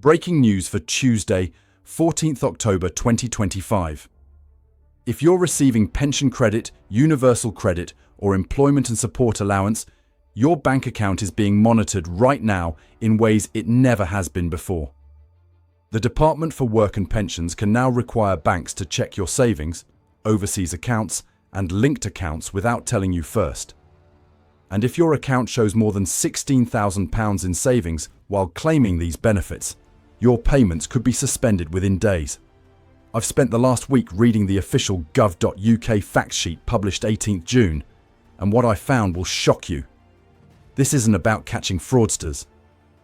Breaking news for Tuesday, 14th October 2025. If you're receiving pension credit, universal credit, or employment and support allowance, your bank account is being monitored right now in ways it never has been before. The Department for Work and Pensions can now require banks to check your savings, overseas accounts, and linked accounts without telling you first. And if your account shows more than £16,000 in savings while claiming these benefits, your payments could be suspended within days. I've spent the last week reading the official gov.uk fact sheet published 18th June, and what I found will shock you. This isn't about catching fraudsters.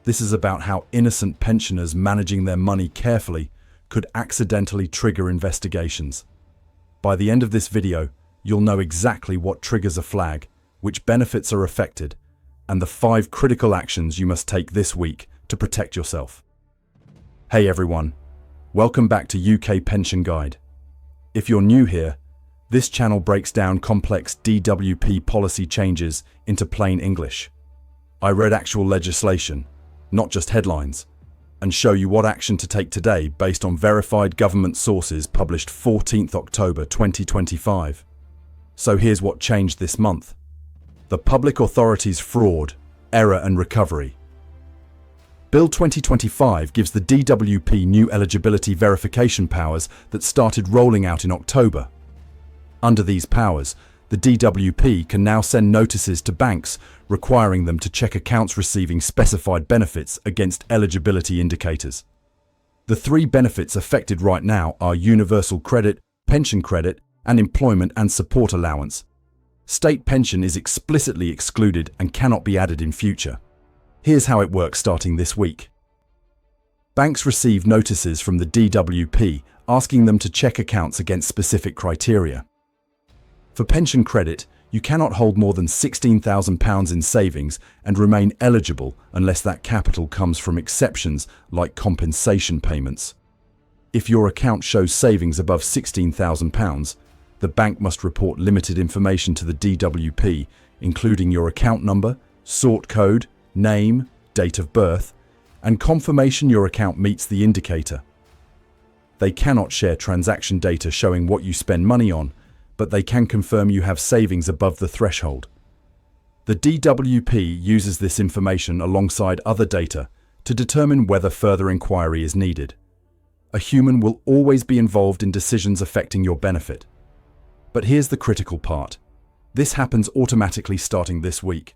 This is about how innocent pensioners managing their money carefully could accidentally trigger investigations. By the end of this video, you'll know exactly what triggers a flag, which benefits are affected, and the 5 critical actions you must take this week to protect yourself. Hey everyone, welcome back to UK Pension Guide. If you're new here, this channel breaks down complex DWP policy changes into plain English. I read actual legislation, not just headlines, and show you what action to take today based on verified government sources published 14th October 2025. So here's what changed this month. The Public Authorities Fraud, Error and Recovery. Bill 2025 gives the DWP new eligibility verification powers that started rolling out in October. Under these powers, the DWP can now send notices to banks requiring them to check accounts receiving specified benefits against eligibility indicators. The 3 benefits affected right now are universal credit, pension credit, and employment and support allowance. State pension is explicitly excluded and cannot be added in future. Here's how it works starting this week. Banks receive notices from the DWP asking them to check accounts against specific criteria. For pension credit, you cannot hold more than £16,000 in savings and remain eligible unless that capital comes from exceptions like compensation payments. If your account shows savings above £16,000, the bank must report limited information to the DWP, including your account number, sort code, name, date of birth, and confirmation your account meets the indicator. They cannot share transaction data showing what you spend money on, but they can confirm you have savings above the threshold. The DWP uses this information alongside other data to determine whether further inquiry is needed. A human will always be involved in decisions affecting your benefit. But here's the critical part. This happens automatically starting this week.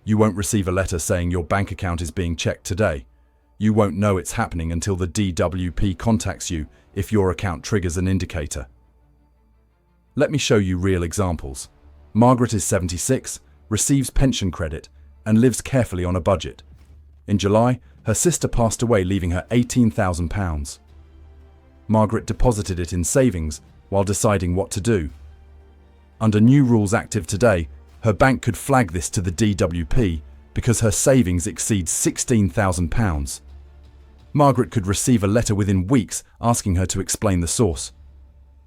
You won't receive a letter saying your bank account is being checked today. You won't know it's happening until the DWP contacts you if your account triggers an indicator. Let me show you real examples. Margaret is 76, receives pension credit, and lives carefully on a budget. In July, her sister passed away, leaving her £18,000. Margaret deposited it in savings while deciding what to do. Under new rules active today, her bank could flag this to the DWP because her savings exceeds £16,000. Margaret could receive a letter within weeks asking her to explain the source.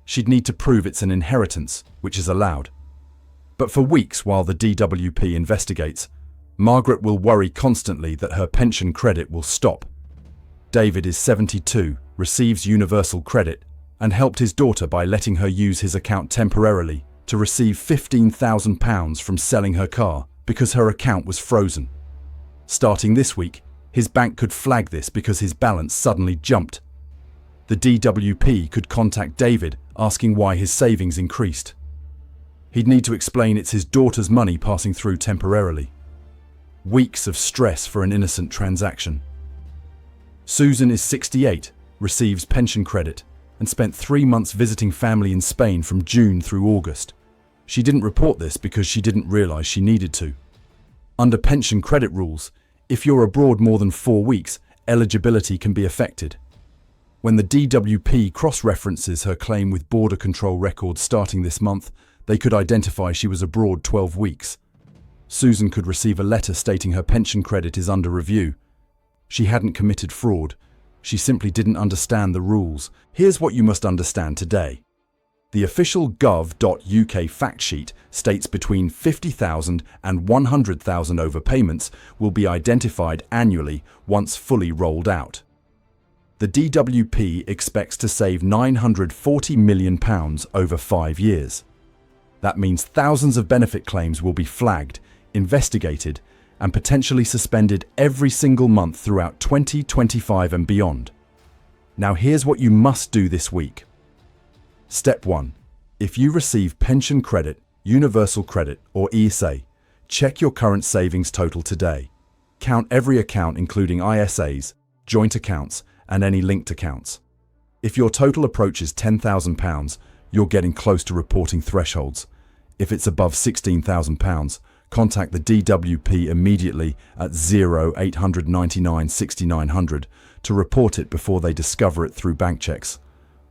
She'd need to prove it's an inheritance, which is allowed. But for weeks while the DWP investigates, Margaret will worry constantly that her pension credit will stop. David is 72, receives universal credit, and helped his daughter by letting her use his account temporarily to receive £15,000 from selling her car because her account was frozen. Starting this week, his bank could flag this because his balance suddenly jumped. The DWP could contact David asking why his savings increased. He'd need to explain it's his daughter's money passing through temporarily. Weeks of stress for an innocent transaction. Susan is 68, receives pension credit, and spent 3 months visiting family in Spain from June through August. She didn't report this because she didn't realize she needed to. Under pension credit rules, if you're abroad more than 4 weeks, eligibility can be affected. When the DWP cross-references her claim with border control records starting this month, they could identify she was abroad 12 weeks. Susan could receive a letter stating her pension credit is under review. She hadn't committed fraud. She simply didn't understand the rules. Here's what you must understand today. The official gov.uk fact sheet states between 50,000 and 100,000 overpayments will be identified annually once fully rolled out. The DWP expects to save £940 million over 5 years. That means thousands of benefit claims will be flagged, investigated, and potentially suspended every single month throughout 2025 and beyond. Now here's what you must do this week. Step 1. If you receive pension credit, universal credit, or ESA, check your current savings total today. Count every account including ISAs, joint accounts, and any linked accounts. If your total approaches £10,000, you're getting close to reporting thresholds. If it's above £16,000, contact the DWP immediately at 0899 6900 to report it before they discover it through bank checks.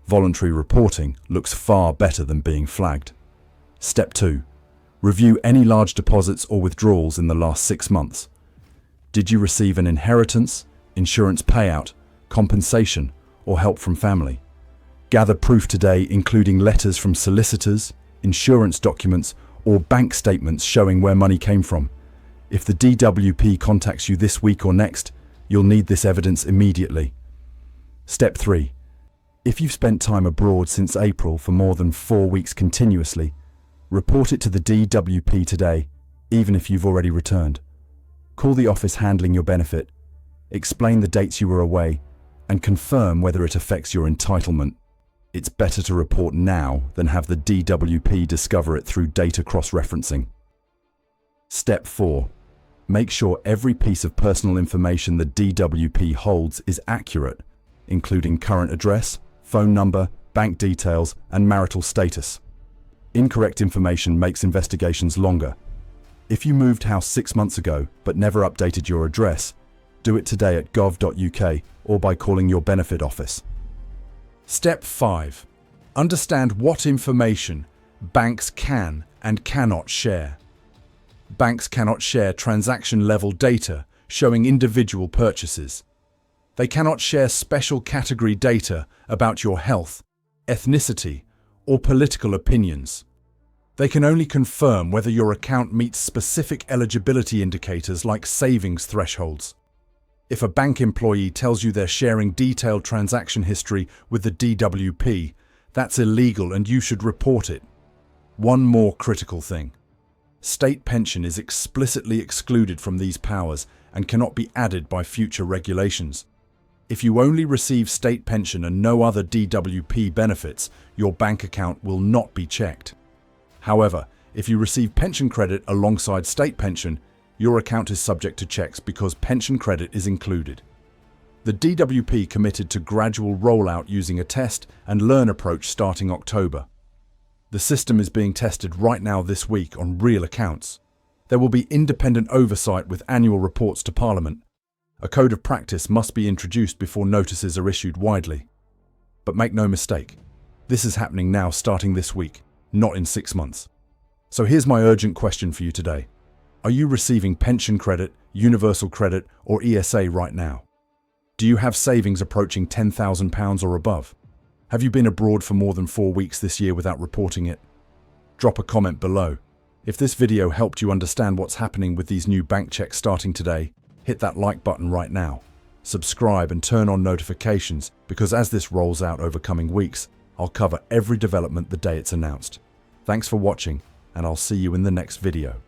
Voluntary reporting looks far better than being flagged. Step 2. Review any large deposits or withdrawals in the last 6 months. Did you receive an inheritance, insurance payout, compensation, or help from family? Gather proof today, including letters from solicitors, insurance documents, or bank statements showing where money came from. If the DWP contacts you this week or next, you'll need this evidence immediately. Step 3. If you've spent time abroad since April for more than 4 weeks continuously, report it to the DWP today, even if you've already returned. Call the office handling your benefit, explain the dates you were away, and confirm whether it affects your entitlement. It's better to report now than have the DWP discover it through data cross-referencing. Step 4. Make sure every piece of personal information the DWP holds is accurate, including current address, phone number, bank details, and marital status. Incorrect information makes investigations longer. If you moved house 6 months ago but never updated your address, do it today at gov.uk or by calling your benefit office. Step 5. Understand what information banks can and cannot share. Banks cannot share transaction-level data showing individual purchases. They cannot share special category data about your health, ethnicity, or political opinions. They can only confirm whether your account meets specific eligibility indicators like savings thresholds. If a bank employee tells you they're sharing detailed transaction history with the DWP, that's illegal and you should report it. One more critical thing. State pension is explicitly excluded from these powers and cannot be added by future regulations. If you only receive state pension and no other DWP benefits, your bank account will not be checked. However, if you receive pension credit alongside state pension, your account is subject to checks because pension credit is included. The DWP committed to gradual rollout using a test and learn approach starting October. The system is being tested right now this week on real accounts. There will be independent oversight with annual reports to Parliament. A code of practice must be introduced before notices are issued widely. But make no mistake, this is happening now starting this week, not in 6 months. So here's my urgent question for you today. Are you receiving pension credit, universal credit, or ESA right now? Do you have savings approaching £10,000 or above? Have you been abroad for more than 4 weeks this year without reporting it? Drop a comment below. If this video helped you understand what's happening with these new bank checks starting today, hit that like button right now. Subscribe and turn on notifications because as this rolls out over coming weeks, I'll cover every development the day it's announced. Thanks for watching, and I'll see you in the next video.